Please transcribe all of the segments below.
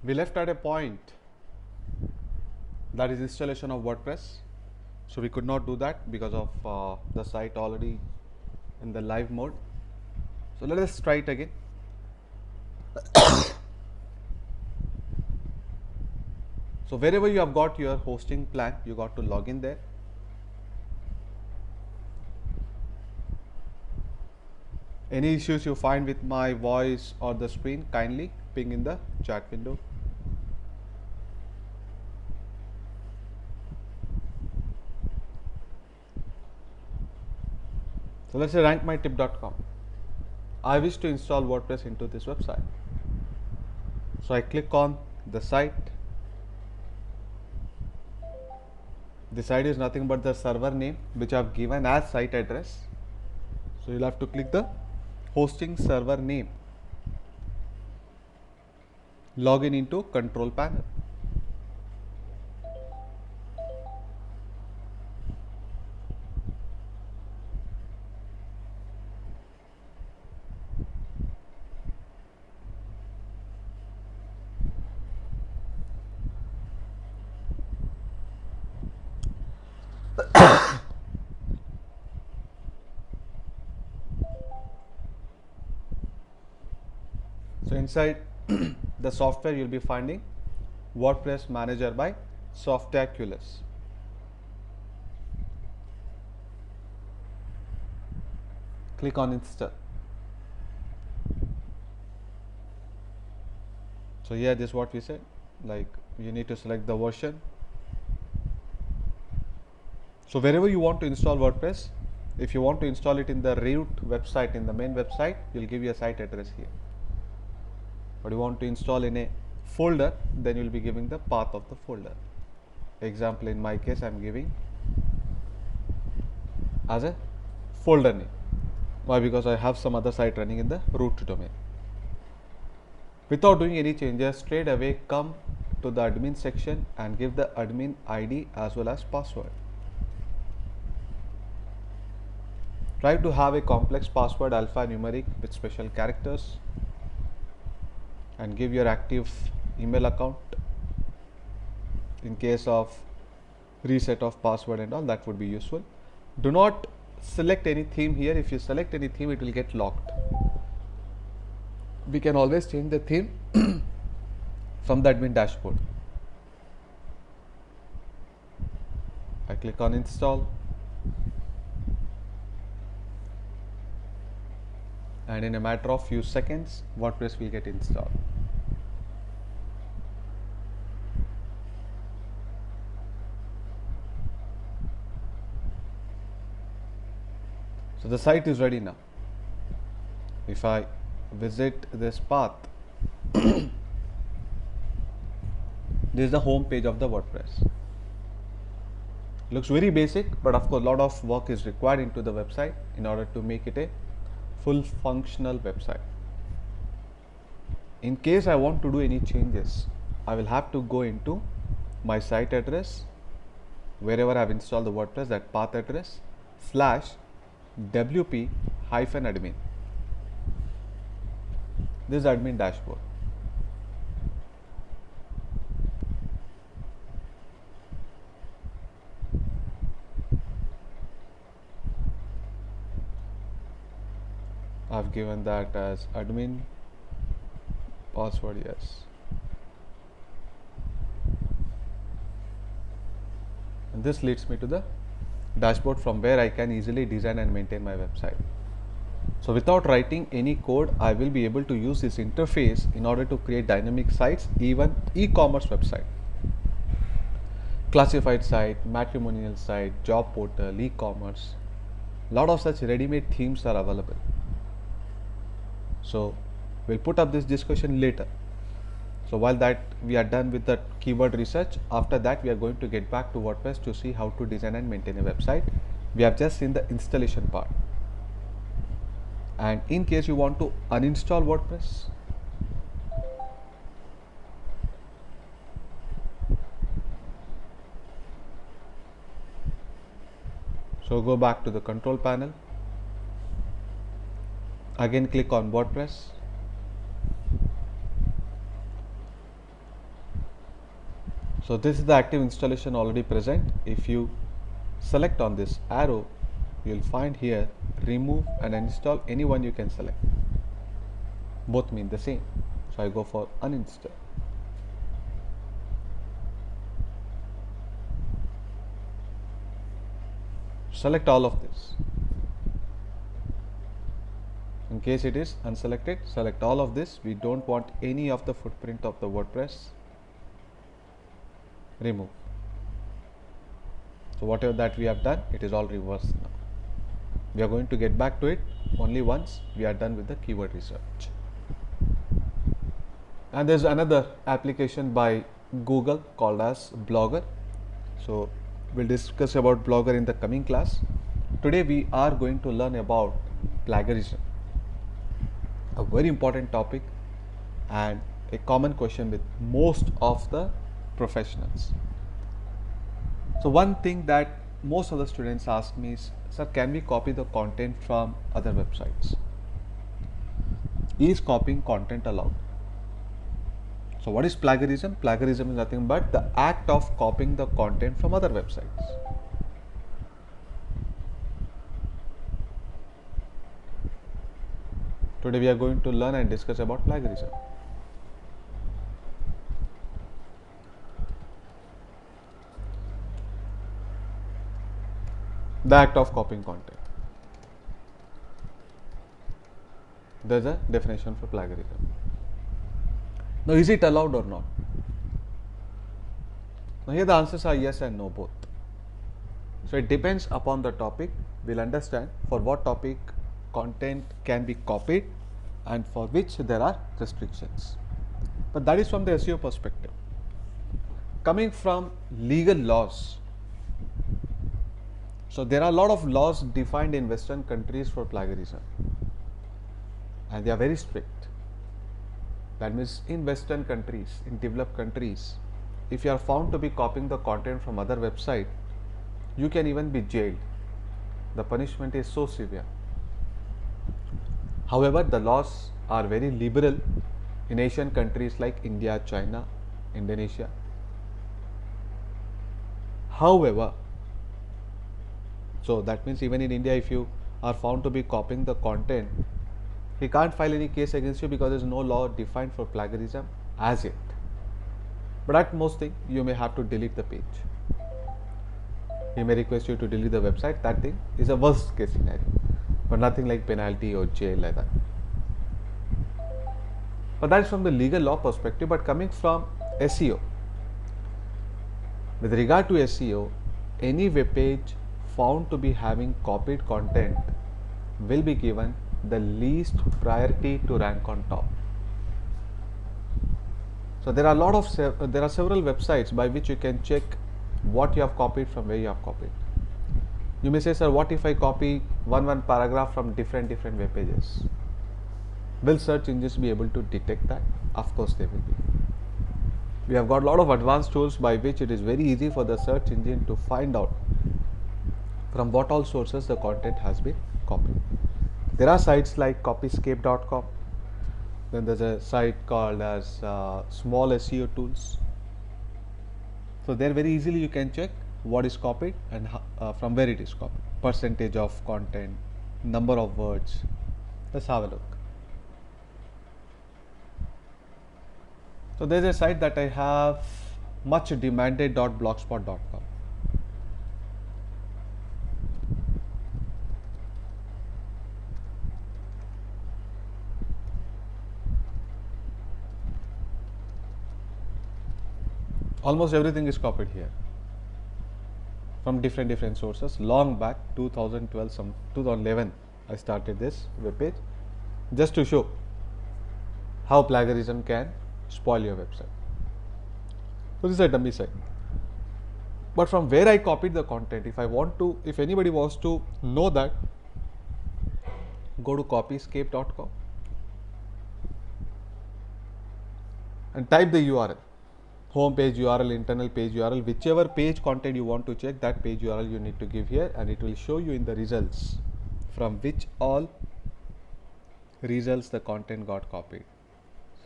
We left at a point that is installation of WordPress. So we could not do that because of the site already in the live mode. So let us try it again. So wherever you have got your hosting plan, you got to log in there. Any issues you find with my voice or the screen, kindly ping in the chat window. So let's say rankmytip.com. I wish to install WordPress into this website. So I click on the site. The site is nothing but the server name which I have given as site address. So you'll have to click the hosting server name. Login into control panel. So inside the software you'll be finding WordPress Manager by Softaculous. Click on install. So here this is what we said, like you need to select the version. So wherever you want to install WordPress, if you want to install it in the root website, in the main website, you'll give you a site address here. But you want to install in a folder, then you'll be giving the path of the folder. Example, in my case, I'm giving as a folder name. Why? Because I have some other site running in the root domain. Without doing any changes, straight away come to the admin section and give the admin ID as well as password. Try to have a complex password, alphanumeric with special characters, and give your active email account. In case of reset of password and all, that would be useful. Do not select any theme here. If you select any theme, it will get locked. We can always change the theme from the admin dashboard. I click on install, and in a matter of few seconds, WordPress will get installed. So the site is ready now. If I visit this path, this is the home page of the WordPress. Looks very basic, but of course a lot of work is required into the website in order to make it a full functional website. In case I want to do any changes, I will have to go into my site address, wherever I have installed the WordPress, that path address /wp-admin. This is admin dashboard. I've given that as admin, password yes. And this leads me to the dashboard from where I can easily design and maintain my website. So without writing any code, I will be able to use this interface in order to create dynamic sites, even e-commerce website, classified site, matrimonial site, job portal, e-commerce. Lot of such ready-made themes are available. So we'll put up this discussion later. So while that we are done with the keyword research, after that we are going to get back to WordPress to see how to design and maintain a website. We have just seen the installation part. And in case you want to uninstall WordPress, so go back to the control panel, again click on WordPress, So this is the active installation already present. If you select on this arrow, you'll find here remove and uninstall. Anyone you can select. Both mean the same. So I go for uninstall. Select all of this. In case it is unselected, select all of this. We don't want any of the footprint of the WordPress. Remove. So whatever that we have done, it is all reversed now. We are going to get back to it only once we are done with the keyword research. And there's another application by Google called as Blogger. So we'll discuss about Blogger in the coming class. Today we are going to learn about plagiarism, a very important topic and a common question with most of the professionals. So one thing that most of the students ask me is, sir, can we copy the content from other websites? Is copying content allowed? So what is plagiarism? Plagiarism is nothing but the act of copying the content from other websites. Today we are going to learn and discuss about plagiarism. The act of copying content. There's a definition for plagiarism. Now, is it allowed or not? Now, here the answers are yes and no both. So, it depends upon the topic. We'll understand for what topic content can be copied and for which there are restrictions. But that is from the SEO perspective. Coming from legal laws. So, there are a lot of laws defined in Western countries for plagiarism, and they are very strict. That means in Western countries, in developed countries, if you are found to be copying the content from other website, you can even be jailed. The punishment is so severe. However, the laws are very liberal in Asian countries like India, China, Indonesia. However, so that means even in India, if you are found to be copying the content, he can't file any case against you because there is no law defined for plagiarism as yet. But at most thing, you may have to delete the page. He may request you to delete the website. That thing is a worst case scenario, but nothing like penalty or jail like that. But that is from the legal law perspective. But coming from SEO, with regard to SEO, any web page found to be having copied content will be given the least priority to rank on top. So there are several websites by which you can check what you have copied from where you have copied. You may say, sir, what if I copy one paragraph from different web pages? Will search engines be able to detect that? Of course they will be. We have got a lot of advanced tools by which it is very easy for the search engine to find out from what all sources the content has been copied. There are sites like copyscape.com. Then there's a site called as Small SEO Tools. So there very easily you can check what is copied and from where it is copied. Percentage of content, number of words. Let's have a look. So there's a site that I have, muchdemanded.blogspot.com. Almost everything is copied here from different sources. Long back, 2012, 2011, I started this web page just to show how plagiarism can spoil your website. So this is a dummy site. But from where I copied the content, if anybody wants to know that, go to copyscape.com and type the URL. Home page URL, internal page URL, whichever page content you want to check, that page URL you need to give here, and it will show you in the results from which all results the content got copied.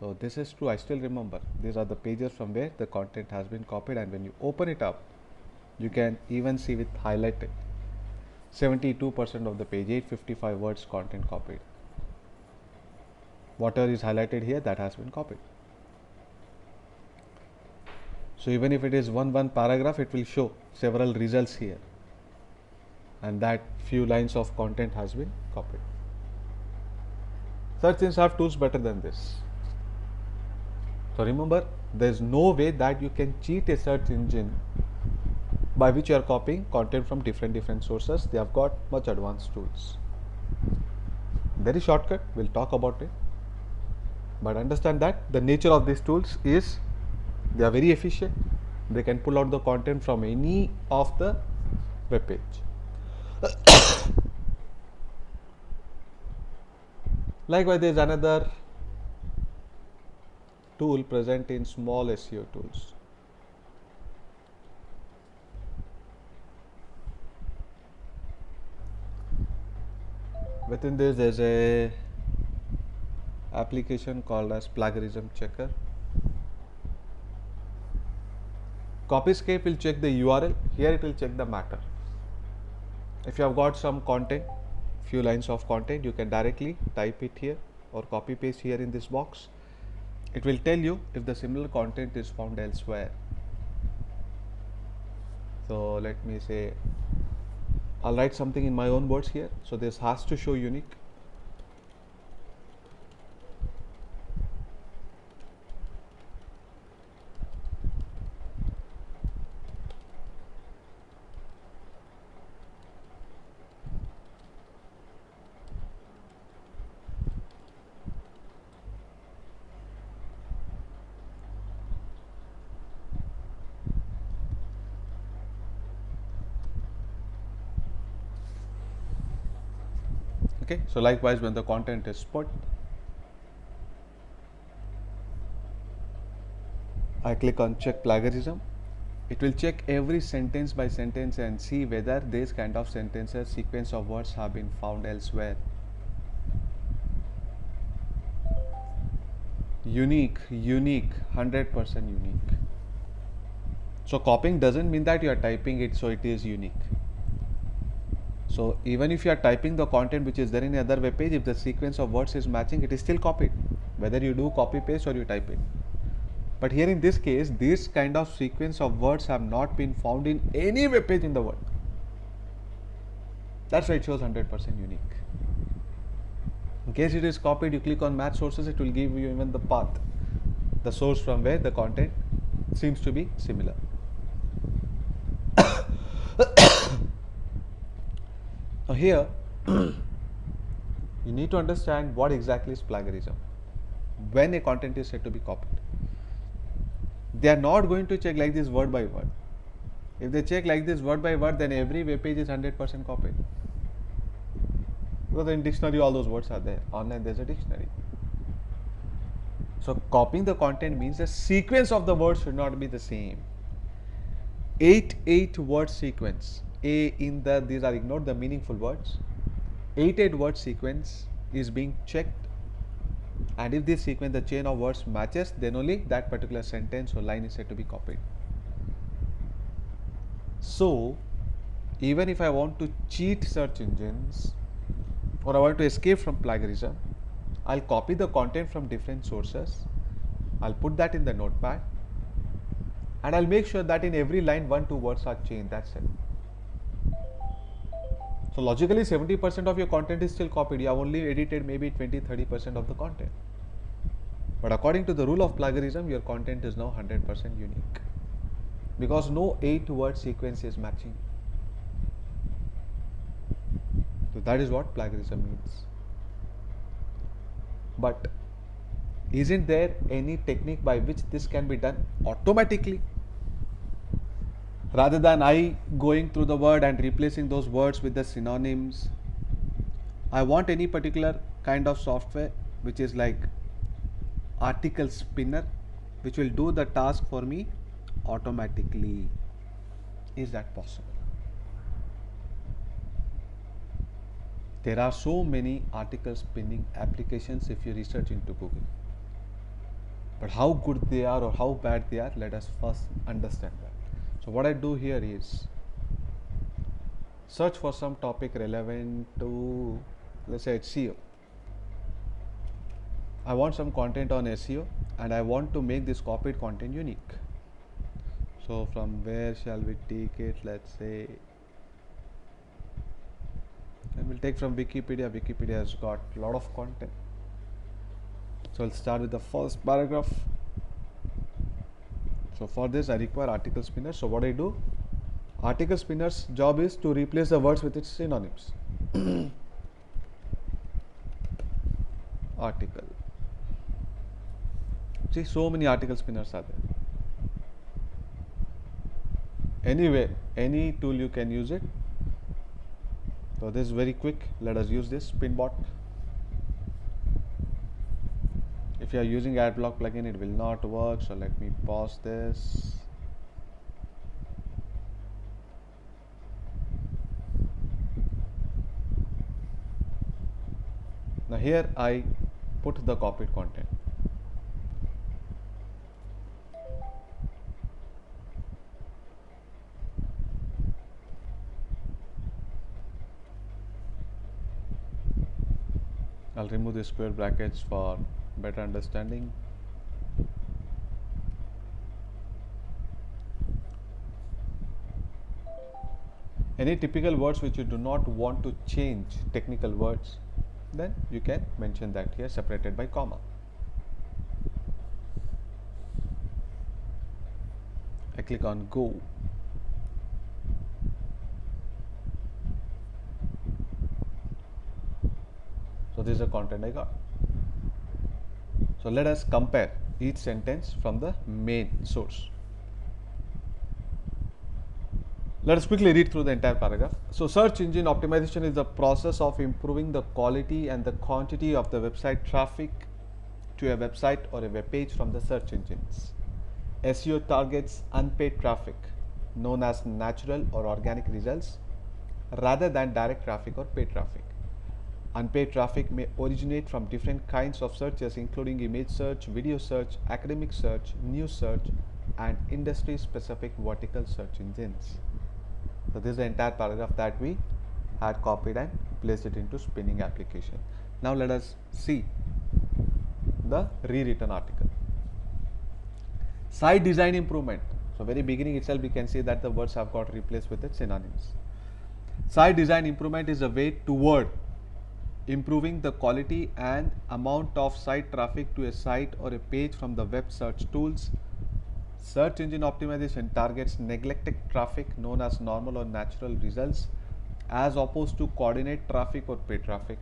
So this is true. I still remember. These are the pages from where the content has been copied, and when you open it up, you can even see with highlighted 72% of the page, 855 words content copied. Whatever is highlighted here, that has been copied. So even if it is one paragraph, it will show several results here, and that few lines of content has been copied. Search engines have tools better than this. So remember, there is no way that you can cheat a search engine by which you are copying content from different sources. They have got much advanced tools. Very shortcut, we'll talk about it. But understand that the nature of these tools is they are very efficient. They can pull out the content from any of the web page. Likewise, there is another tool present in small SEO tools. Within this, there is a application called as Plagiarism Checker. Copyscape will check the URL. Here it will check the matter. If you have got some content, few lines of content, you can directly type it here or copy paste here in this box. It will tell you if the similar content is found elsewhere. So let me say, I'll write something in my own words here. So this has to show unique. Okay, so likewise, when the content is put, I click on check plagiarism. It will check every sentence by sentence and see whether this kind of sentences, sequence of words have been found elsewhere. Unique, 100% unique. So copying doesn't mean that you are typing it so it is unique. So even if you are typing the content which is there in another web page, if the sequence of words is matching, it is still copied, whether you do copy paste or you type it. But here in this case, this kind of sequence of words have not been found in any web page in the world. That's why it shows 100% unique. In case it is copied, you click on match sources, it will give you even the path, the source from where the content seems to be similar. Now here, you need to understand what exactly is plagiarism. When a content is said to be copied, they are not going to check like this word by word. If they check like this word by word, then every web page is 100% copied. Because in dictionary all those words are there. Online there is a dictionary. So copying the content means the sequence of the words should not be the same. 8 word sequence. These are ignored, the meaningful words. 8 word sequence is being checked, and if this sequence, the chain of words matches, then only that particular sentence or line is said to be copied. So even if I want to cheat search engines or I want to escape from plagiarism, I'll copy the content from different sources, I'll put that in the notepad, and I'll make sure that in every line 1-2 words are changed. That's it. So logically 70% of your content is still copied. You have only edited maybe 20-30% of the content. But according to the rule of plagiarism, your content is now 100% unique, because no 8 word sequence is matching. So that is what plagiarism means. But isn't there any technique by which this can be done automatically? Rather than I going through the word and replacing those words with the synonyms, I want any particular kind of software which is like article spinner, which will do the task for me automatically. Is that possible? There are so many article spinning applications if you research into Google. But how good they are or how bad they are, let us first understand that. So what I do here is search for some topic relevant to, let's say, SEO. I want some content on SEO and I want to make this copied content unique. So from where shall we take it? Let's say, and we'll take from Wikipedia. Wikipedia has got a lot of content. So I'll start with the first paragraph. So for this I require article spinner. So what I do, article spinner's job is to replace the words with its synonyms. Article. See, so many article spinners are there. Anyway, any tool you can use it. So this is very quick. Let us use this Spinbot. If you are using Adblock plugin, it will not work. So let me pause this. Now here I put the copied content. I'll remove the square brackets for better understanding. Any typical words which you do not want to change, technical words, then you can mention that here separated by comma. I click on go. So this is the content I got. So let us compare each sentence from the main source. Let us quickly read through the entire paragraph. So search engine optimization is the process of improving the quality and the quantity of the website traffic to a website or a web page from the search engines. SEO targets unpaid traffic, known as natural or organic results, rather than direct traffic or paid traffic. Unpaid traffic may originate from different kinds of searches, including image search, video search, academic search, news search, and industry-specific vertical search engines. So this is the entire paragraph that we had copied and placed it into spinning application. Now let us see the rewritten article. Site design improvement. So very beginning itself we can see that the words have got replaced with its synonyms. Site design improvement is a way toward improving the quality and amount of site traffic to a site or a page from the web search tools. Search engine optimization targets neglected traffic, known as normal or natural results, as opposed to coordinate traffic or paid traffic.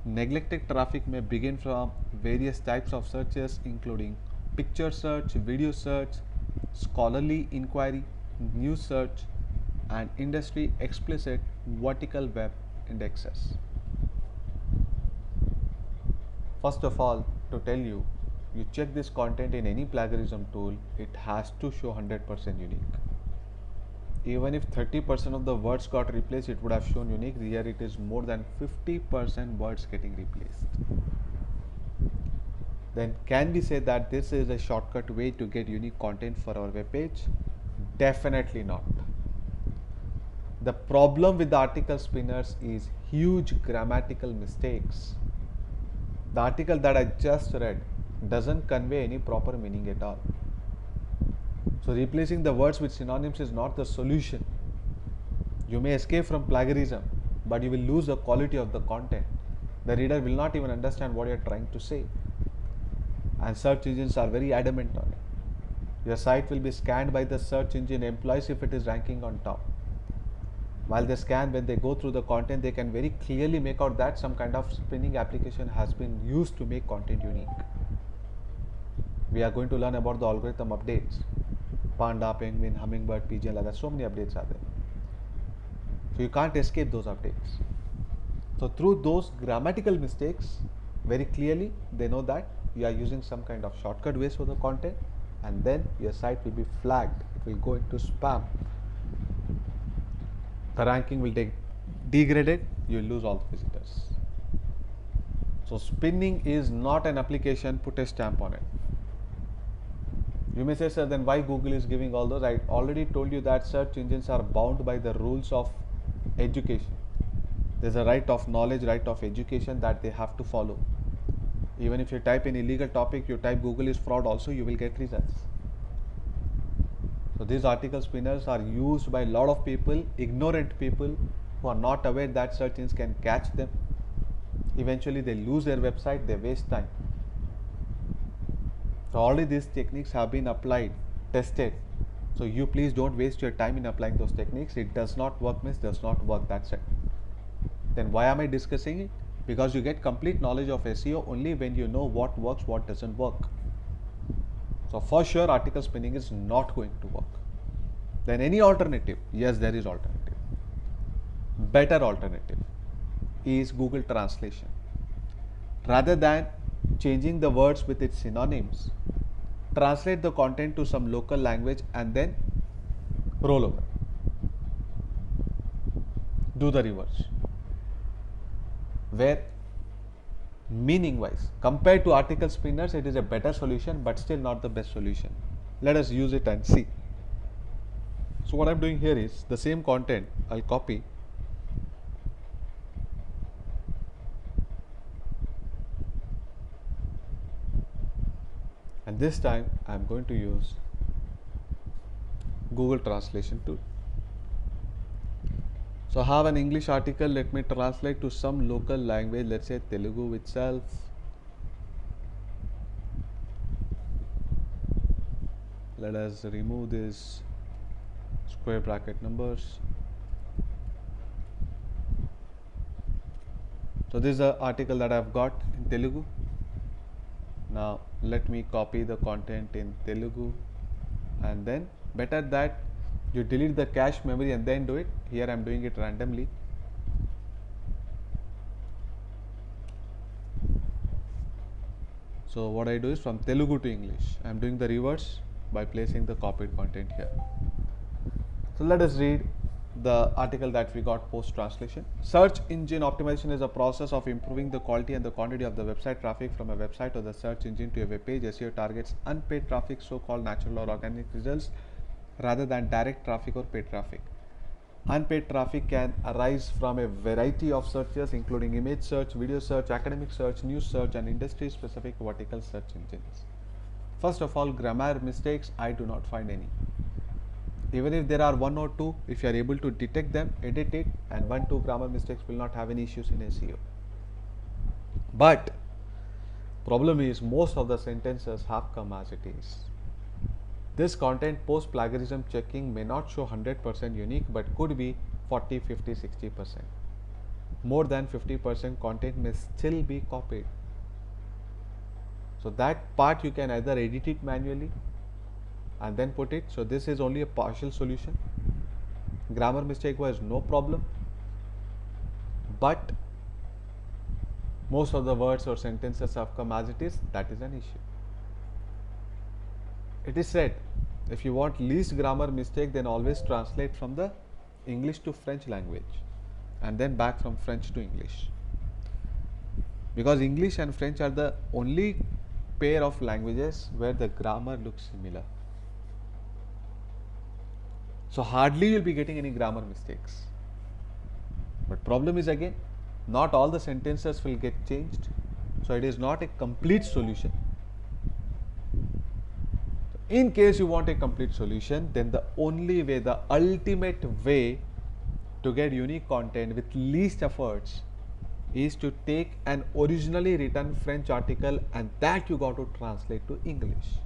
Neglected traffic may begin from various types of searches, including picture search, video search, scholarly inquiry, news search, and industry explicit vertical web indexes. First of all, to tell you, you check this content in any plagiarism tool, it has to show 100% unique. Even if 30% of the words got replaced, it would have shown unique. Here it is more than 50% words getting replaced. Then can we say that this is a shortcut way to get unique content for our web page? Definitely not. The problem with the article spinners is huge grammatical mistakes. The article that I just read doesn't convey any proper meaning at all. So replacing the words with synonyms is not the solution. You may escape from plagiarism, but you will lose the quality of the content. The reader will not even understand what you are trying to say. And search engines are very adamant on it. Your site will be scanned by the search engine employees if it is ranking on top. While they scan, when they go through the content, they can very clearly make out that some kind of spinning application has been used to make content unique. We are going to learn about the algorithm updates. Panda, Penguin, Hummingbird, Pigeon, like that. So many updates are there. So you can't escape those updates. So through those grammatical mistakes, very clearly they know that you are using some kind of shortcut ways for the content, and then your site will be flagged. It will go into spam. The ranking will get degraded. You will lose all the visitors. So spinning is not an application. Put a stamp on it. You may say, sir, then why Google is giving all those? I already told you that search engines are bound by the rules of education. There's a right of knowledge, right of education that they have to follow. Even if you type an illegal topic, you type Google is fraud also, you will get results. So these article spinners are used by a lot of people, ignorant people who are not aware that search engines can catch them. Eventually they lose their website, they waste time. So already these techniques have been applied, tested. So you please don't waste your time in applying those techniques. It does not work means does not work, that's it. Then why am I discussing it? Because you get complete knowledge of SEO only when you know what works, what doesn't work. So for sure article spinning is not going to work. Then any alternative? Yes, there is alternative. Better alternative is Google Translation. Rather than changing the words with its synonyms, translate the content to some local language and then roll over. Do the reverse. Where meaning wise, compared to article spinners, it is a better solution but still not the best solution. Let us use it and see. So what I'm doing here is the same content I'll copy, and this time I'm going to use Google Translation tool. So I have an English article, let me translate to some local language, let's say Telugu itself. Let us remove this square bracket numbers. So this is the article that I've got in Telugu. Now let me copy the content in Telugu, and then better that you delete the cache memory and then do it. Here I am doing it randomly. So what I do is from Telugu to English. I am doing the reverse by placing the copied content here. So let us read the article that we got post translation. Search engine optimization is a process of improving the quality and the quantity of the website traffic from a website or the search engine to a web page. SEO targets unpaid traffic, so-called natural or organic results, rather than direct traffic or paid traffic. Unpaid traffic can arise from a variety of searches, including image search, video search, academic search, news search, and industry-specific vertical search engines. First of all, grammar mistakes, I do not find any. Even if there are one or two, if you are able to detect them, edit it, and 1-2 grammar mistakes will not have any issues in SEO. But problem is most of the sentences have come as it is. This content post plagiarism checking may not show 100% unique, but could be 40, 50, 60%. More than 50% content may still be copied. So that part you can either edit it manually and then put it. So this is only a partial solution. Grammar mistake was no problem, but most of the words or sentences have come as it is. That is an issue. It is said, if you want least grammar mistake, then always translate from the English to French language and then back from French to English, because English and French are the only pair of languages where the grammar looks similar. So hardly you'll be getting any grammar mistakes. But problem is, again, not all the sentences will get changed. So it is not a complete solution. In case you want a complete solution, then the only way, the ultimate way to get unique content with least efforts is to take an originally written French article and that you got to translate to English.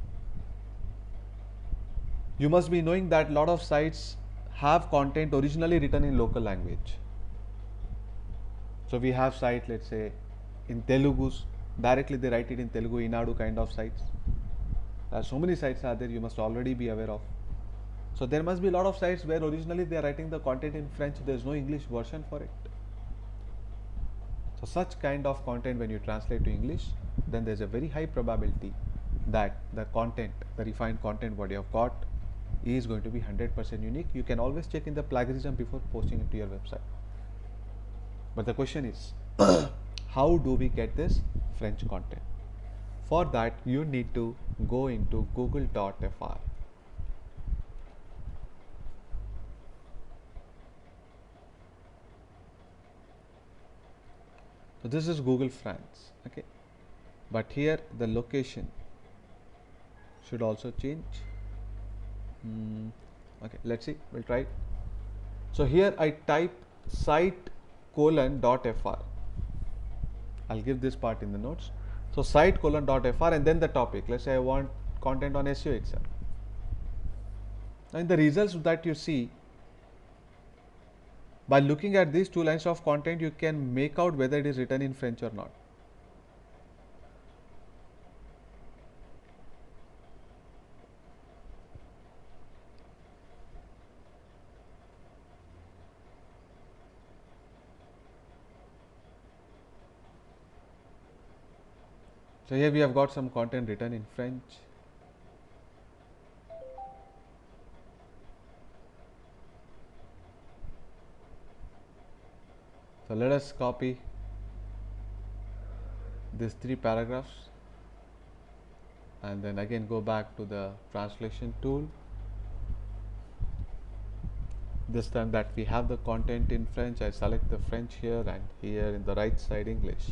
You must be knowing that a lot of sites have content originally written in local language. So we have site, let's say in Telugu, directly they write it in Telugu, Inadu kind of sites. There are so many sites are there, you must already be aware of. So there must be a lot of sites where originally they are writing the content in French, there is no English version for it. So such kind of content when you translate to English, then there is a very high probability that the content, the refined content what you have got is going to be 100% unique. You can always check in the plagiarism before posting it to your website. But the question is, how do we get this French content? For that, you need to go into google.fr. So this is Google France, okay, but here the location should also change. Okay, let's see, we'll try it. So here I type site :.fr. I'll give this part in the notes. So site :.fr and then the topic. Let's say I want content on SEO itself. And the results that you see, by looking at these two lines of content, you can make out whether it is written in French or not. So here we have got some content written in French. So let us copy these 3 paragraphs and then again go back to the translation tool. This time that we have the content in French, I select the French here and here in the right side English.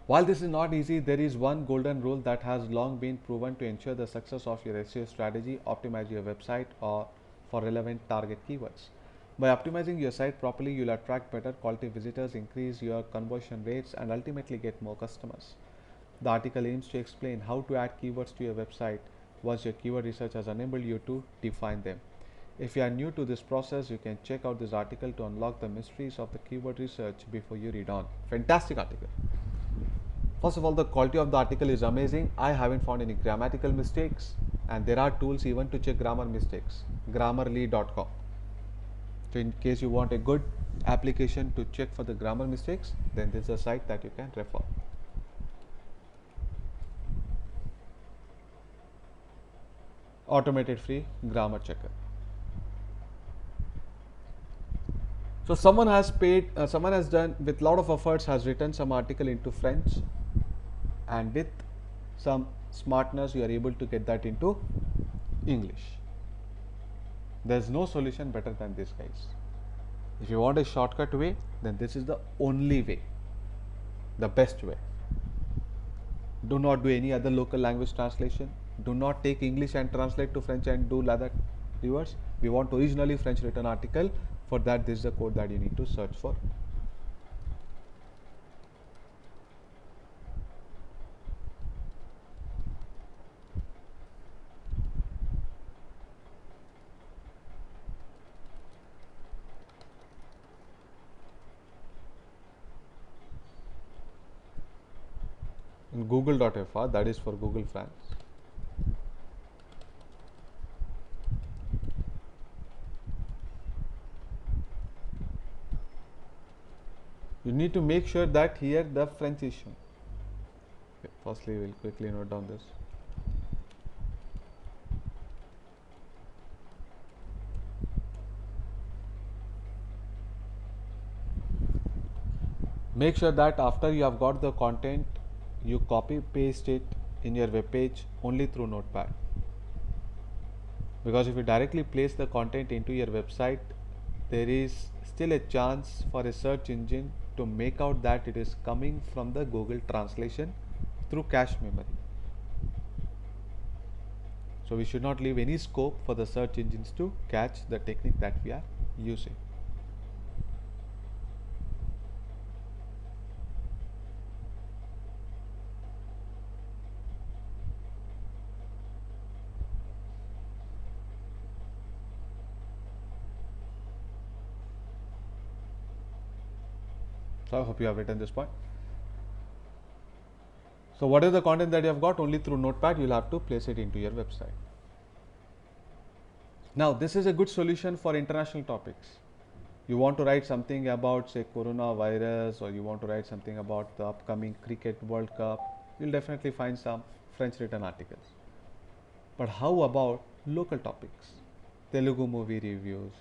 While this is not easy, there is one golden rule that has long been proven to ensure the success of your SEO strategy: optimize your website or for relevant target keywords. By optimizing your site properly, you'll attract better quality visitors, increase your conversion rates, and ultimately get more customers. The article aims to explain how to add keywords to your website once your keyword research has enabled you to define them. If you are new to this process, you can check out this article to unlock the mysteries of the keyword research before you read on. Fantastic article. First of all, the quality of the article is amazing. I haven't found any grammatical mistakes, and there are tools even to check grammar mistakes. Grammarly.com. So in case you want a good application to check for the grammar mistakes, then this is a site that you can refer. Automated free grammar checker. So someone has done with lot of efforts, has written some article into French, and with some smartness you are able to get that into English. There's no solution better than this, guys. If you want a shortcut way, then this is the only way, the best way. Do not do any other local language translation. Do not take English and translate to French and do that reverse. We want originally French written article. For that, this is the code that you need to search for. In google.fr, that is for Google France. You need to make sure that here the French is shown. Okay, firstly, we'll quickly note down this. Make sure that after you have got the content, you copy paste it in your web page only through Notepad. Because if you directly place the content into your website, there is still a chance for a search engine to make out that it is coming from the Google translation through cache memory. So we should not leave any scope for the search engines to catch the technique that we are using. So I hope you have written this point. So whatever the content that you have got, only through Notepad you'll have to place it into your website. Now this is a good solution for international topics. You want to write something about, say, coronavirus, or you want to write something about the upcoming Cricket World Cup, you'll definitely find some French written articles. But how about local topics? Telugu movie reviews.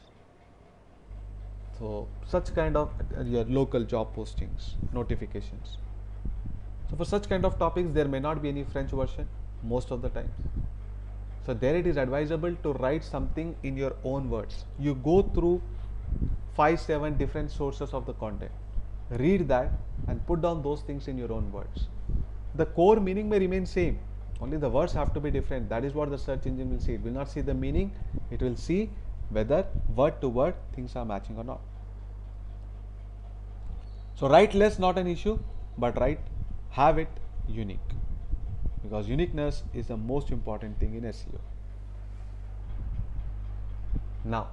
So such kind of your local job postings, notifications. So for such kind of topics, there may not be any French version most of the times. So there it is advisable to write something in your own words. You go through 5-7 different sources of the content. Read that and put down those things in your own words. The core meaning may remain same. Only the words have to be different. That is what the search engine will see. It will not see the meaning. It will see whether word to word things are matching or not. So write less, not an issue, but have it unique, because uniqueness is the most important thing in SEO. Now,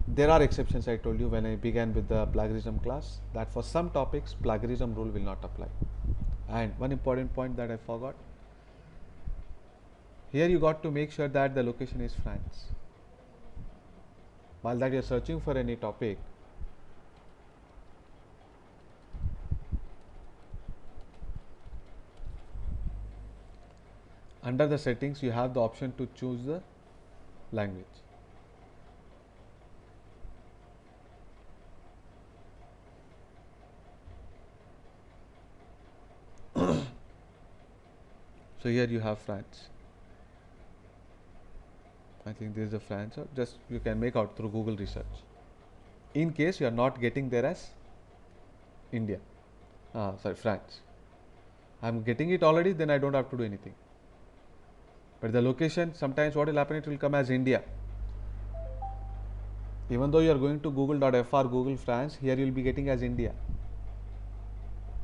there are exceptions. I told you when I began with the plagiarism class that for some topics plagiarism rule will not apply. And one important point that I forgot, here you got to make sure that the location is France. While that you are searching for any topic, under the settings you have the option to choose the language. So here you have France. I think this is the France, or just you can make out through Google research. In case you are not getting there as India, France. I am getting it already, then I don't have to do anything. But the location, sometimes what will happen, it will come as India. Even though you are going to google.fr, Google France, here you will be getting as India.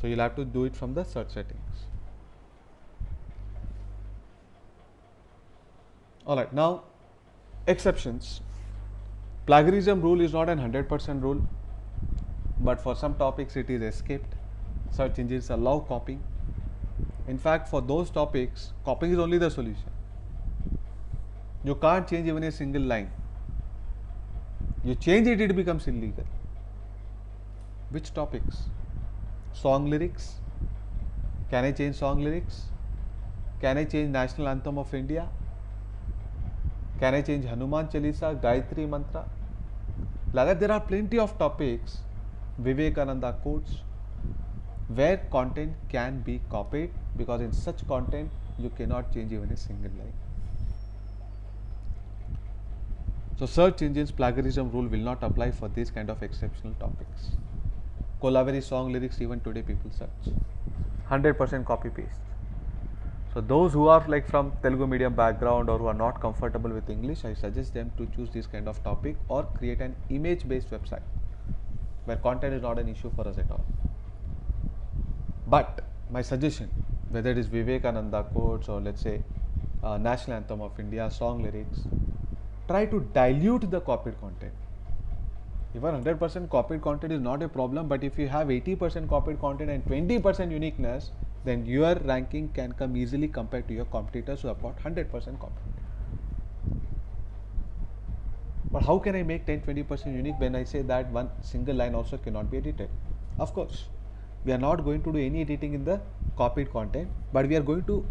So you will have to do it from the search settings. Alright, now exceptions. Plagiarism rule is not an 100% rule, but for some topics it is escaped. Search engines allow copying. In fact, for those topics, copying is only the solution. You can't change even a single line. You change it, it becomes illegal. Which topics? Song lyrics. Can I change song lyrics? Can I change National Anthem of India? Can I change Hanuman Chalisa, Gayatri Mantra? Like that, there are plenty of topics, Vivekananda quotes, where content can be copied, because in such content you cannot change even a single line. So search engines plagiarism rule will not apply for these kind of exceptional topics. Kolaveri song lyrics, even today people search. 100% copy paste. So those who are like from Telugu medium background or who are not comfortable with English, I suggest them to choose this kind of topic or create an image based website where content is not an issue for us at all. But my suggestion, whether it is Vivekananda quotes or let's say National Anthem of India, song lyrics, try to dilute the copied content. Even 100% copied content is not a problem, but if you have 80% copied content and 20% uniqueness, then your ranking can come easily compared to your competitors who have got 100% copied. But how can I make 10-20% unique when I say that one single line also cannot be edited? Of course, we are not going to do any editing in the copied content, but we are going to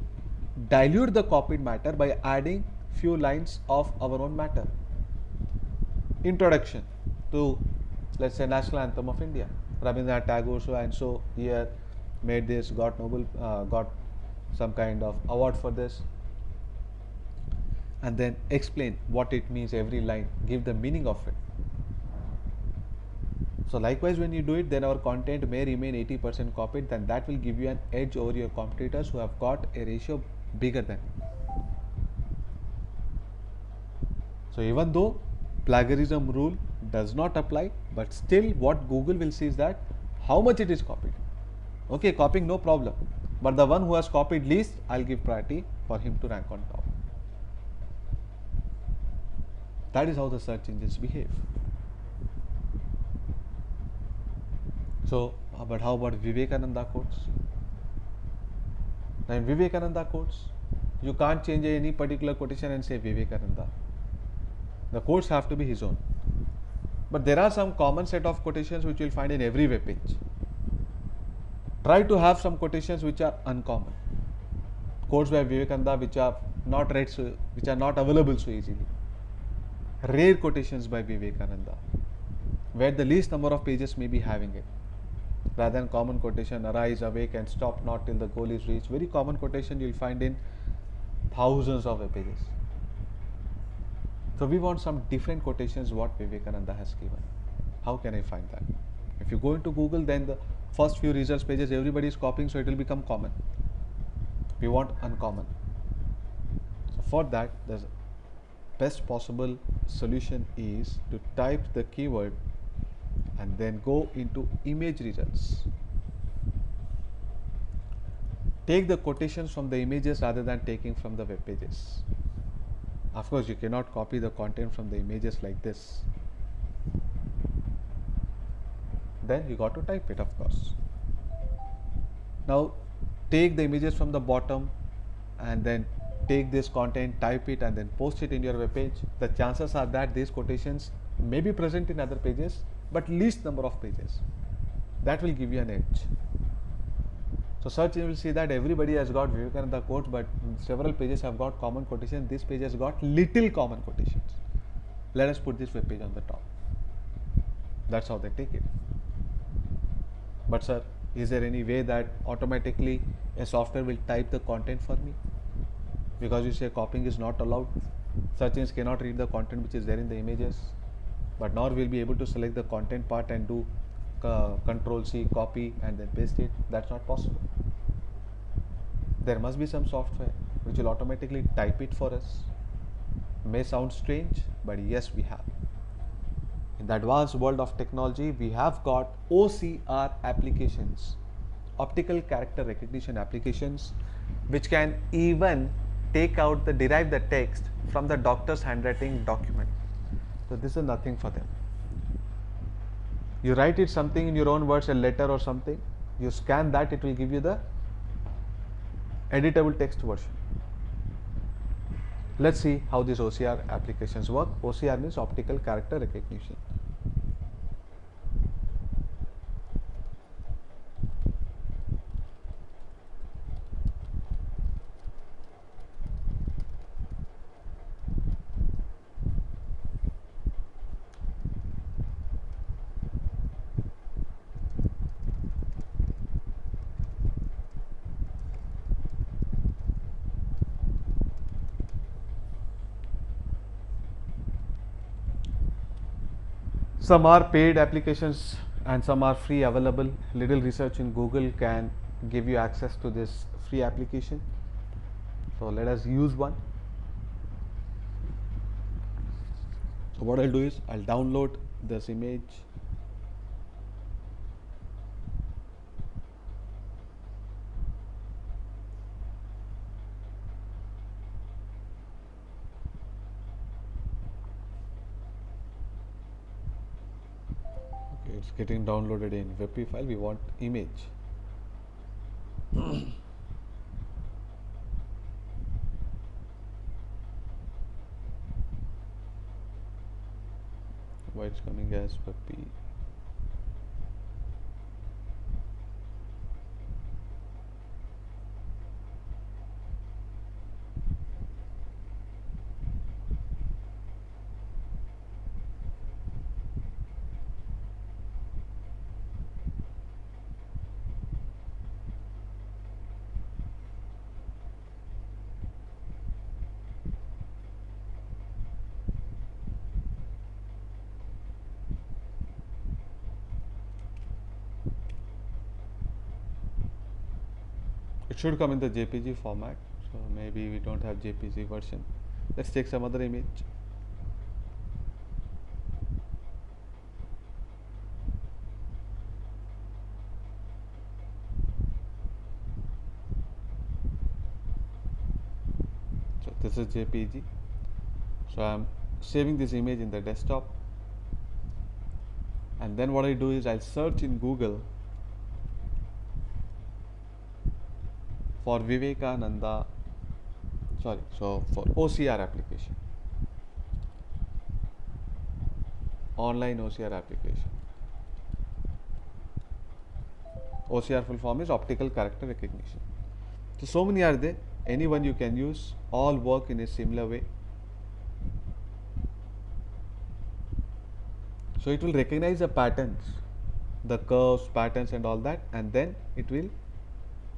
dilute the copied matter by adding few lines of our own matter. Introduction to, let's say, National Anthem of India. Rabindranath Tagore so and so year made this, got some kind of award for this, and then explain what it means, every line, give the meaning of it. So likewise, when you do it, then our content may remain 80% copied, then that will give you an edge over your competitors who have got a ratio bigger than you. So even though plagiarism rule does not apply, but still what Google will see is that how much it is copied. Okay, copying no problem, but the one who has copied least, I'll give priority for him to rank on top. That is how the search engines behave. So, but how about Vivekananda quotes? Now in Vivekananda quotes, you can't change any particular quotation and say Vivekananda. The quotes have to be his own. But there are some common set of quotations which you will find in every web page. Try to have some quotations which are uncommon. Quotes by Vivekananda which are not read which are not available so easily. Rare quotations by Vivekananda. where the least number of pages may be having it. Rather than common quotation, arise, awake, and stop not till the goal is reached. Very common quotation you'll find in thousands of web pages. So we want some different quotations what Vivekananda has given. How can I find that? If you go into Google, then the first few results pages everybody is copying, so it will become common. We want uncommon. So for that, the best possible solution is to type the keyword and then go into image results. Take the quotations from the images rather than taking from the web pages. Of course, you cannot copy the content from the images like this. Then you got to type it, of course. Now take the images from the bottom and then take this content, type it, and then post it in your web page. The chances are that these quotations may be present in other pages, but least number of pages. That will give you an edge. So search, you will see that everybody has got Vivekananda quotes, but several pages have got common quotations. This page has got little common quotations. Let us put this web page on the top. That's how they take it. But sir, is there any way that automatically a software will type the content for me? Because you say copying is not allowed. Search engines cannot read the content which is there in the images, but now we'll be able to select the content part and do Control C, copy, and then paste it. That's not possible. There must be some software which will automatically type it for us. May sound strange, but yes, we have. In the advanced world of technology, we have got OCR applications, optical character recognition applications, which can even derive the text from the doctor's handwriting document. So this is nothing for them. You write it something in your own words, a letter or something, you scan that, it will give you the editable text version. Let's see how these OCR applications work. OCR means optical character recognition. Some are paid applications and some are free available. Little research in Google can give you access to this free application. So let us use one. So what I'll do is I'll download this image. It's getting downloaded in WebP file. We want image. Why it's coming as WebP? It should come in the JPG format, so maybe we don't have JPG version. Let's take some other image. So this is JPG. So I'm saving this image in the desktop, and then what I do is I'll search in Google for Vivekananda, for OCR application, online OCR application. OCR full form is optical character recognition. So many are there, any one you can use, all work in a similar way. So it will recognize the patterns, the curves, patterns and all that, and then it will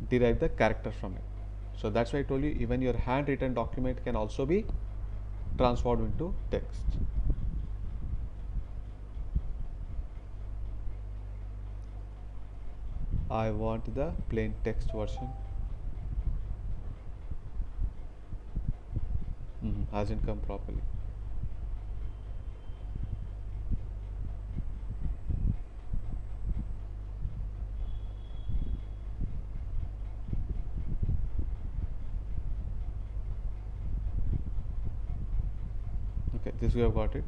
derive the character from it. So that's why I told you even your handwritten document can also be transformed into text. I want the plain text version. Hasn't come properly. Okay, this we have got it.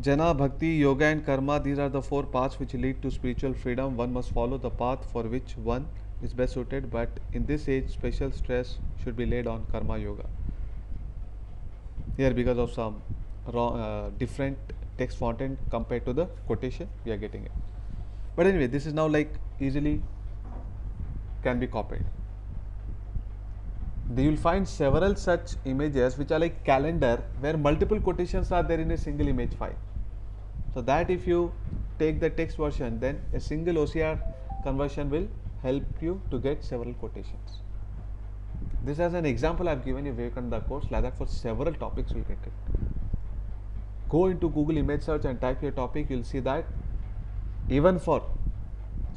Jana, Bhakti, Yoga and Karma, these are the four paths which lead to spiritual freedom. One must follow the path for which one is best suited, but in this age, special stress should be laid on Karma Yoga. Here, because of some different text content compared to the quotation, we are getting it. But anyway, this is now like easily can be copied. You will find several such images which are like calendar where multiple quotations are there in a single image file. So that if you take the text version, then a single OCR conversion will help you to get several quotations. This as an example I have given you Vivekananda course, like that for several topics you will get it. Go into Google image search and type your topic, you will see that even for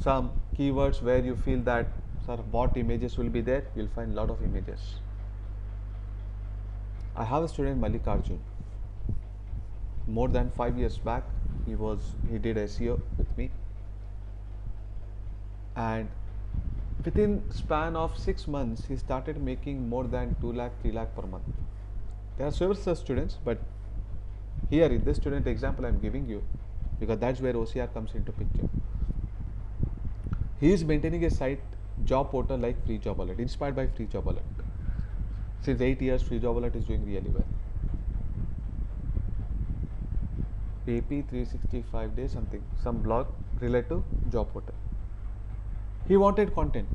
some keywords where you feel that sir what images will be there, you will find lot of images. I have a student Mallikarjun. More than 5 years back he did SEO with me, and within span of 6 months he started making more than 2 lakh 3 lakh per month. There are several such students, but here in this student example I am giving you because that's where OCR comes into picture. He is maintaining a site job portal like Free Job Alert, inspired by Free Job Alert. Since 8 years Free Job Alert is doing really well. AP 365 days something, some blog related to job portal. He wanted content,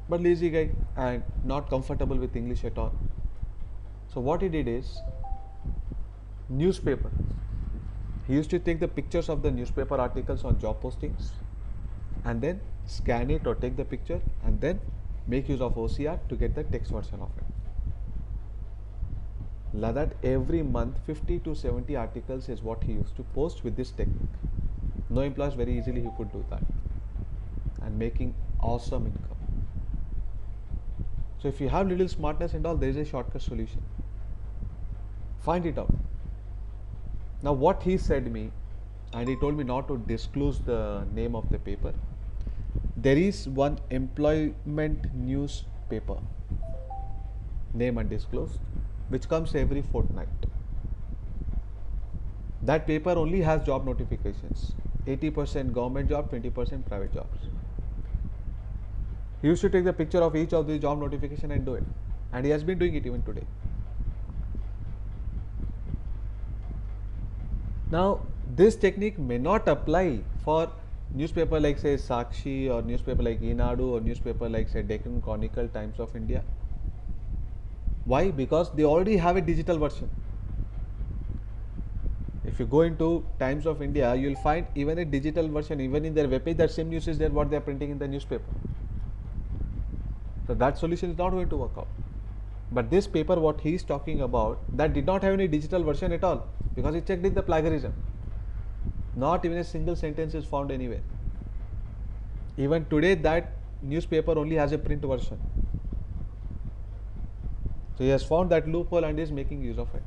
but lazy guy and not comfortable with English at all. So what he did is newspaper. He used to take the pictures of the newspaper articles on job postings and then scan it or take the picture and then make use of OCR to get the text version of it. Like that every month 50 to 70 articles is what he used to post with this technique. No employees, very easily he could do that and making awesome income. So if you have little smartness and all, there is a shortcut solution. Find it out. Now what he said me, and he told me not to disclose the name of the paper. There is one employment newspaper, name undisclosed, which comes every fortnight. That paper only has job notifications, 80% government job, 20% private jobs. He used to take the picture of each of the job notification and do it, and he has been doing it even today. Now this technique may not apply for newspaper like say Sakshi or newspaper like Enadu or newspaper like say Deccan Chronicle, Times of India. Why? Because they already have a digital version. If you go into Times of India, you will find even a digital version, even in their webpage, that same news is there what they are printing in the newspaper. So that solution is not going to work out. But this paper what he is talking about, that did not have any digital version at all, because he checked in the plagiarism. Not even a single sentence is found anywhere. Even today that newspaper only has a print version. So he has found that loophole and is making use of it.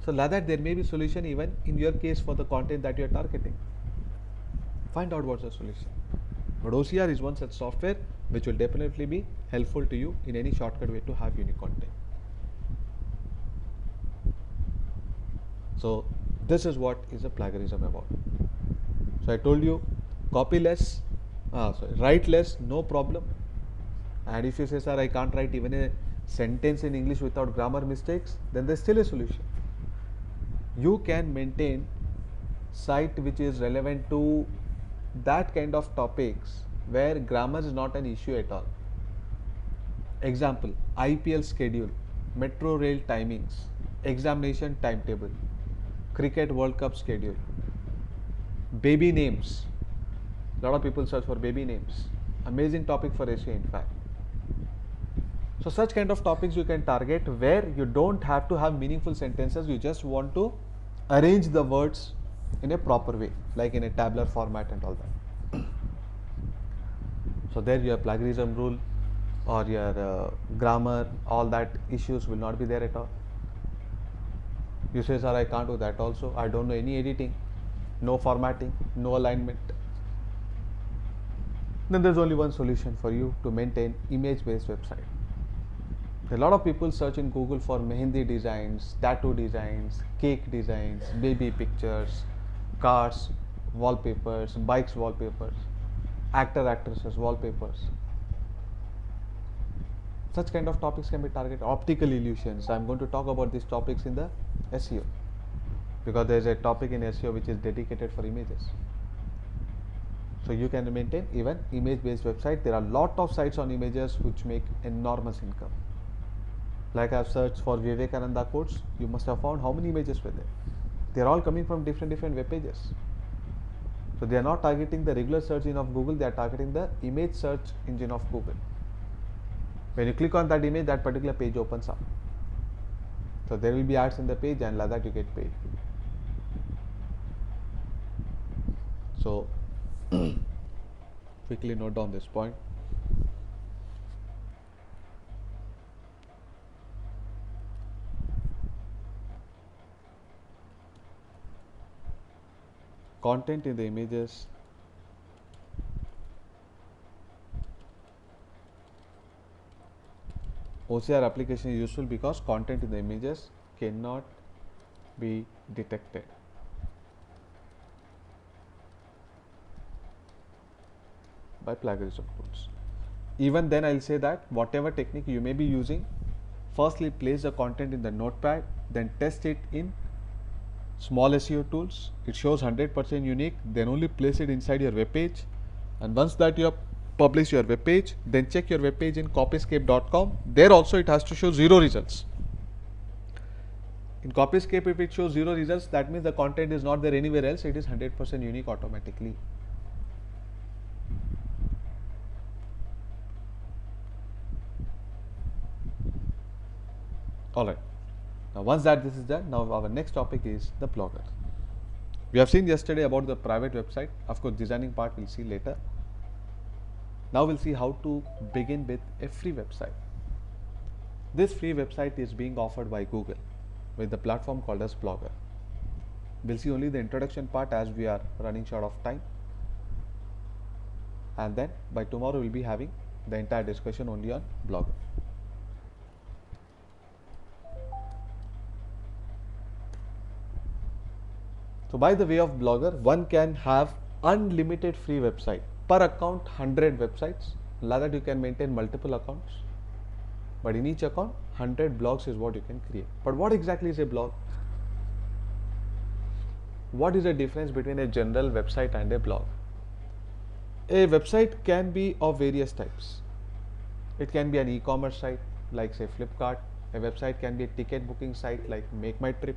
So like that there may be solution even in your case for the content that you are targeting. Find out what's the solution. But OCR is one such software which will definitely be helpful to you in any shortcut way to have unique content. So this is what is a plagiarism about. So I told you copy less, write less, no problem. And if you say sir I can't write even a sentence in English without grammar mistakes, then there's still a solution. You can maintain site which is relevant to that kind of topics where grammar is not an issue at all. Example, IPL schedule, metro rail timings, examination timetable. Cricket World Cup schedule, baby names. A lot of people search for baby names. Amazing topic for SEO, in fact. So such kind of topics you can target where you don't have to have meaningful sentences. You just want to arrange the words in a proper way, like in a tabular format and all that. So there your plagiarism rule or your grammar, all that issues will not be there at all. You say, sir, I can't do that also. I don't know any editing, no formatting, no alignment. Then there's only one solution for you to maintain image-based website. A lot of people search in Google for mehendi designs, tattoo designs, cake designs, baby pictures, cars, wallpapers, bikes wallpapers, actor actresses wallpapers. Such kind of topics can be targeted. Optical illusions. I'm going to talk about these topics in the SEO because there is a topic in SEO which is dedicated for images. So you can maintain even image-based website. There are a lot of sites on images which make enormous income. Like I've searched for Vivekananda quotes, you must have found how many images were there. They're all coming from different web pages. So they are not targeting the regular search engine of Google, they are targeting the image search engine of Google. When you click on that image, that particular page opens up. So there will be ads in the page and like that you get paid. So quickly note down this point. Content in the images. OCR application is useful because content in the images cannot be detected. By plagiarism tools. Even then I'll say that whatever technique you may be using, firstly place the content in the notepad, then test it in small SEO tools. It shows 100% unique, then only place it inside your web page, and once that you have published your web page, then check your web page in copyscape.com. There also it has to show 0 results. In Copyscape, if it shows 0 results, that means the content is not there anywhere else, it is 100% unique automatically. Alright, now once that this is done, now our next topic is the Blogger. We have seen yesterday about the private website. Of course, designing part we'll see later. Now we'll see how to begin with a free website. This free website is being offered by Google with the platform called as Blogger. We'll see only the introduction part as we are running short of time. And then by tomorrow we'll be having the entire discussion only on Blogger. So by the way of Blogger, one can have unlimited free website. Per account 100 websites. Like that you can maintain multiple accounts. But in each account 100 blogs is what you can create. But what exactly is a blog? What is the difference between a general website and a blog? A website can be of various types. It can be an e-commerce site like say Flipkart. A website can be a ticket booking site like Make My Trip.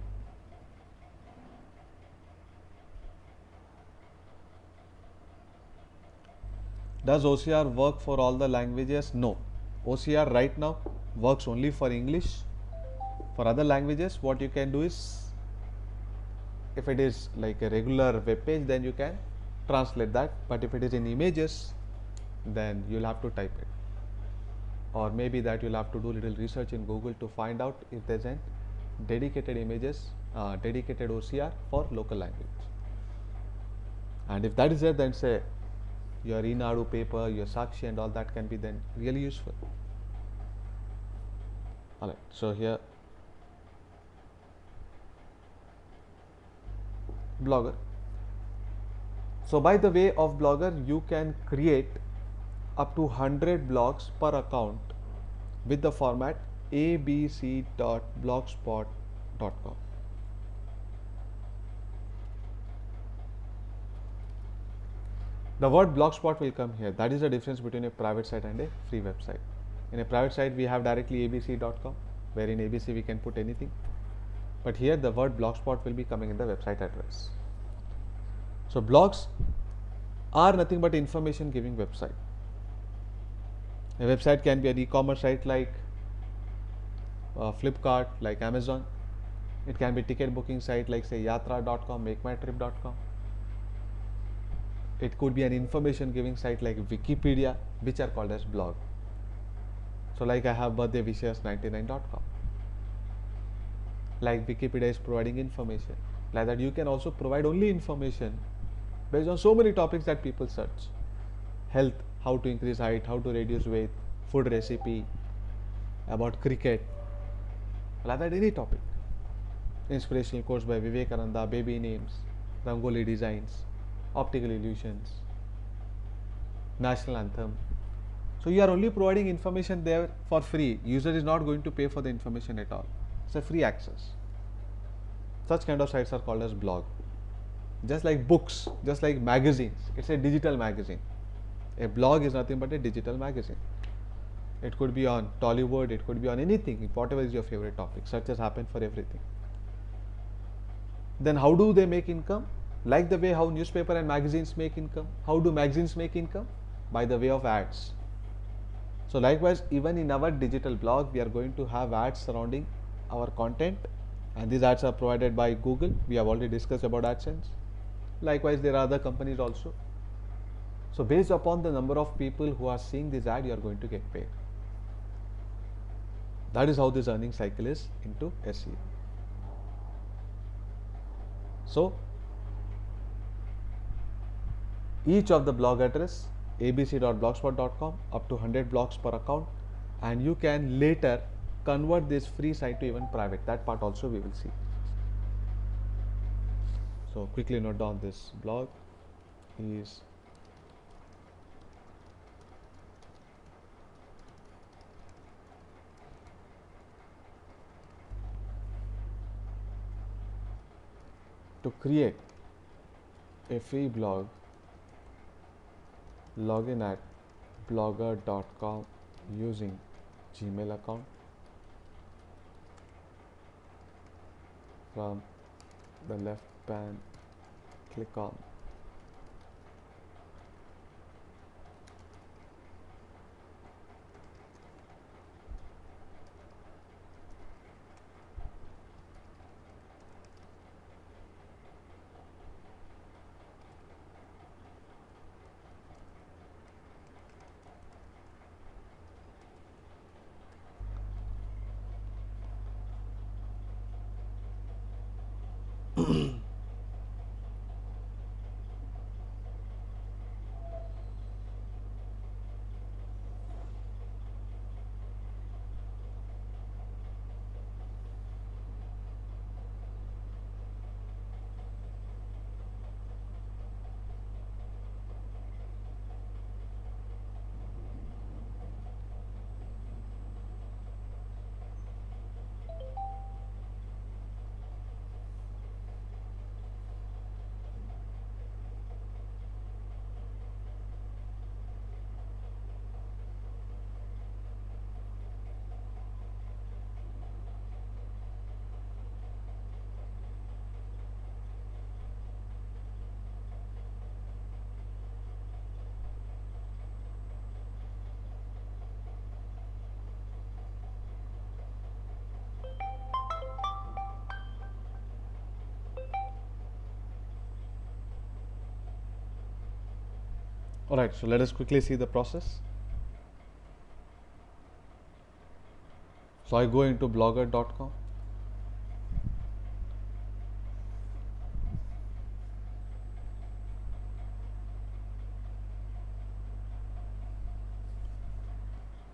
Does OCR work for all the languages? No. OCR right now works only for English. For other languages, what you can do is, if it is like a regular web page, then you can translate that. But if it is in images, then you'll have to type it. Or maybe that you'll have to do little research in Google to find out if there's a dedicated images, dedicated OCR for local language. And if that is there, then say your Enadu paper, your Sakshi and all that can be then really useful. Alright, so here Blogger. So by the way of Blogger, you can create up to 100 blogs per account with the format abc.blogspot.com. The word blogspot will come here. That is the difference between a private site and a free website. In a private site, we have directly abc.com, where in ABC we can put anything. but here the word blogspot will be coming in the website address. So blogs are nothing but information giving website. A website can be an e-commerce site like Flipkart, like Amazon. It can be ticket booking site like say yatra.com, makemytrip.com. It could be an information giving site like Wikipedia, which are called as blog. So like I have birthdaywishes99.com. Like Wikipedia is providing information. Like that you can also provide only information based on so many topics that people search. Health, how to increase height, how to reduce weight, food recipe, about cricket, like that any topic. Inspirational quotes by Vivekananda, baby names, Rangoli designs, optical illusions, national anthem. So you are only providing information there for free. User is not going to pay for the information at all. It's a free access. Such kind of sites are called as blog. Just like books, just like magazines, it's a digital magazine. A blog is nothing but a digital magazine. It could be on Tollywood, it could be on anything, whatever is your favorite topic. Searches happen for everything. Then how do they make income? Like the way how newspaper and magazines make income. How do magazines make income? By the way of ads. So likewise, even in our digital blog, we are going to have ads surrounding our content, and these ads are provided by Google. We have already discussed about AdSense. Likewise, there are other companies also. So based upon the number of people who are seeing this ad, you are going to get paid. That is how this earning cycle is into SEO. So each of the blog address abc.blogspot.com up to 100 blogs per account, and you can later convert this free site to even private. That part also we will see. So quickly note down this blog is to create a free blog. Log in at blogger.com using Gmail account. From the left pane, click on Alright, so let us quickly see the process. So I go into blogger.com.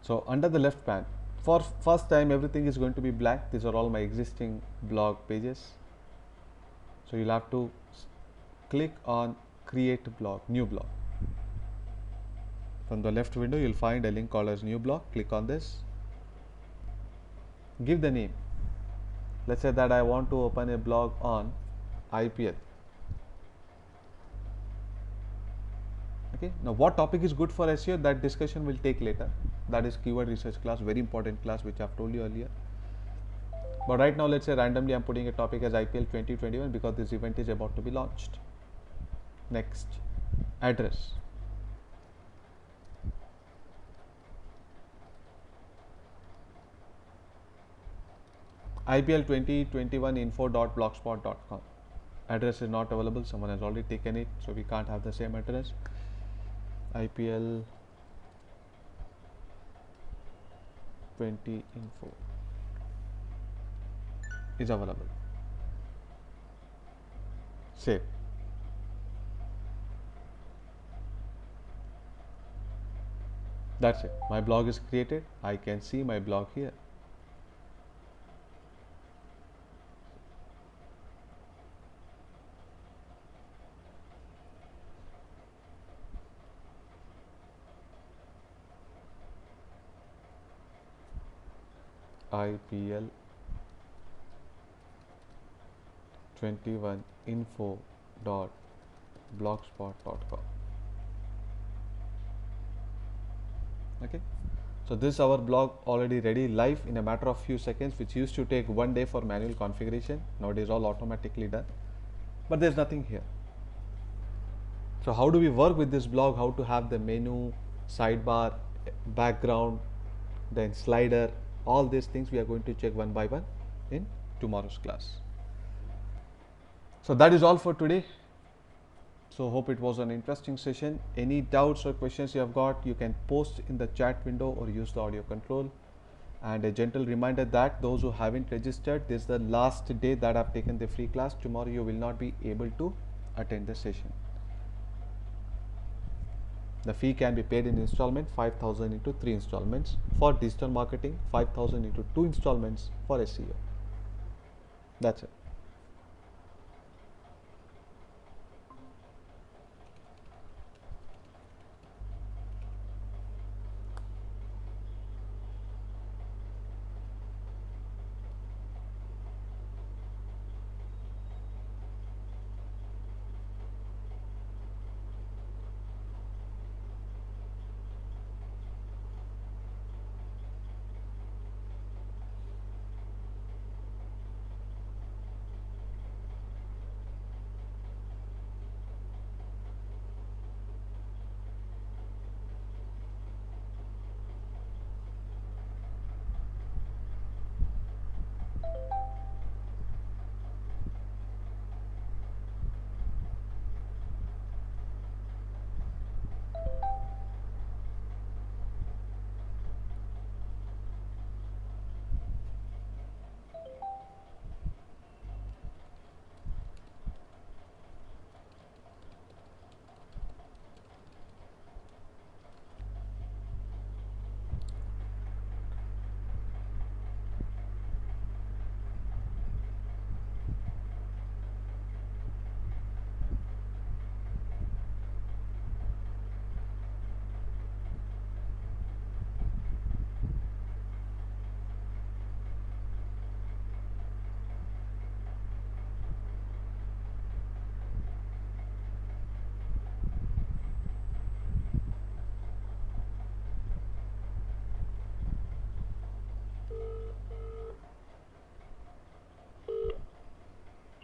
So under the left pane, for first time everything is going to be black. These are all my existing blog pages. So you'll have to click on create blog, new blog. From the left window you'll find a link called as new blog. Click on this. Give the name. Let's say that I want to open a blog on IPL. Okay, now what topic is good for SEO, that discussion will take later. That is keyword research class, very important class which I have told you earlier. But right now, let's say randomly I'm putting a topic as IPL 2021 because this event is about to be launched. Next, address. IPL 2021 info.blogspot.com. Address is not available, someone has already taken it, so we can't have the same address. IPL 20 info is available. Save. That's it. My blog is created. I can see my blog here. IPL 21 info.blogspot.com. Okay, so this is our blog already ready live in a matter of few seconds, which used to take 1 day for manual configuration. Nowadays all automatically done, but there's nothing here. So how do we work with this blog? How to have the menu, sidebar, background, then slider, all these things we are going to check one by one in tomorrow's class. So that is all for today. So hope it was an interesting session. Any doubts or questions you have got, you can post in the chat window or use the audio control. And a gentle reminder that those who haven't registered, this is the last day that I've taken the free class. Tomorrow you will not be able to attend the session. The fee can be paid in installment, 5,000 into 3 installments for digital marketing, 5,000 into 2 installments for SEO. That's it.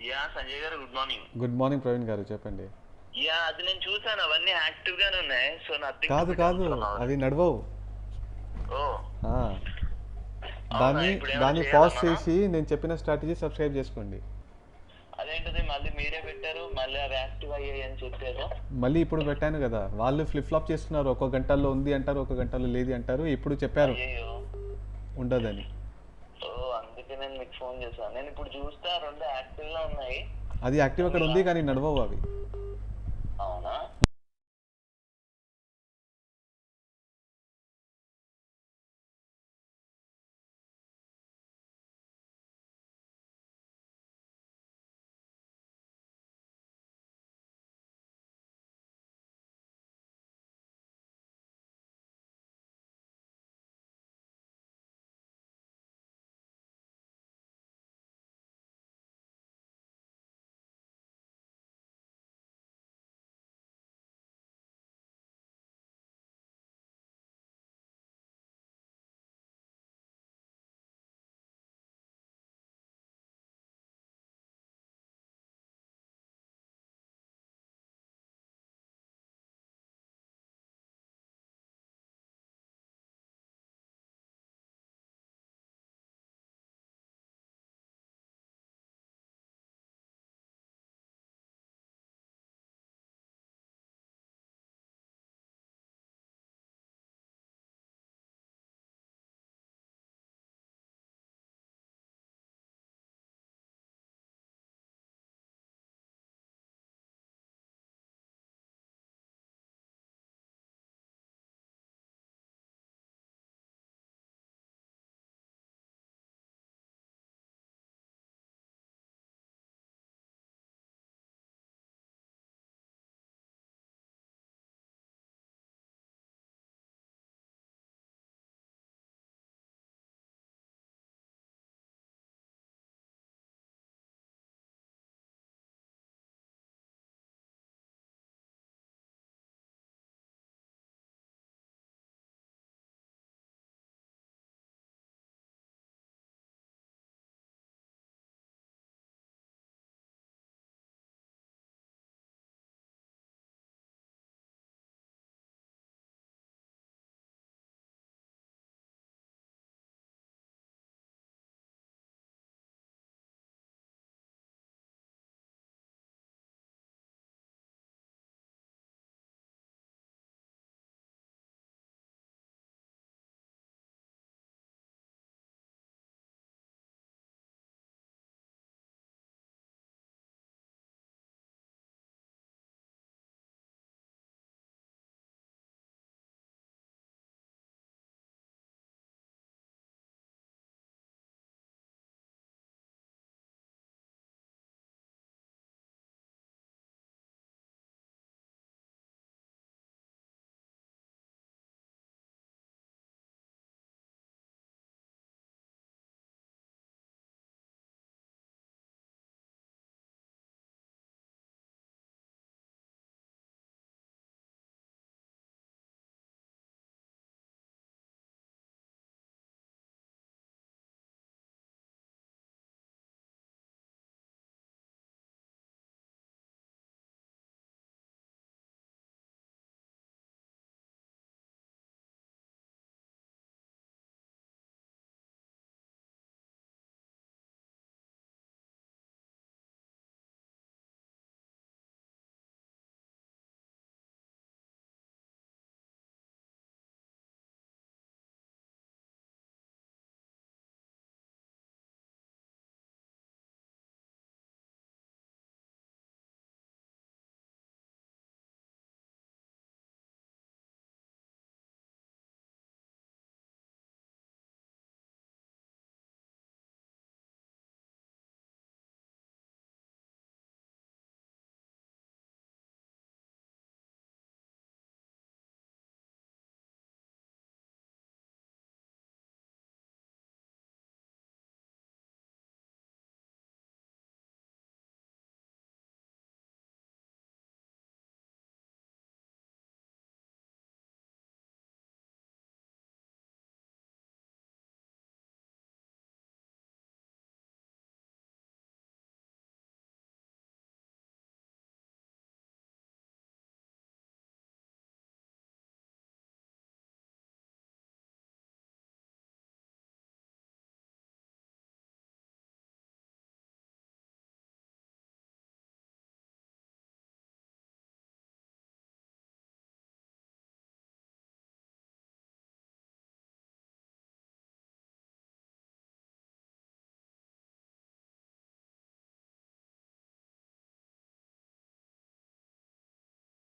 Yeah Sanjay garu good morning. Good morning Praveen garu, చెప్పండి. Yeah అది నేను చూసాను, అవన్నీ active గానే ఉన్నాయి. So nothing. కాదు కాదు, అవి నడవవు. ఓ దాన్ని పాజ్ చేసి నేను చెప్పిన స్ట్రాటజీ సబ్స్క్రైబ్ చేసుకోండి. అదేంటిది మళ్ళీ మీరే పెట్టారు, మళ్ళీ అవి యాక్టివ్ అయ్యాయి అని చెప్పారు. మళ్ళీ ఇప్పుడు పెట్టాను కదా, వాళ్ళు ఫ్లిప్ ఫ్లాప్ చేస్తున్నారు. ఒక గంటల్లో ఉంది అంటారు, ఒక గంటలో లేదు అంటారు. ఇప్పుడు చెప్పారు ఉండదని. అందుకే నేను మీకు ఫోన్ చేశాను. నేను ఇప్పుడు చూస్తే రెండు యాక్టివ్ గా ఉన్నాయి. అది యాక్టివ్ అక్కడ ఉంది కానీ నడవవు అవి. అవునా?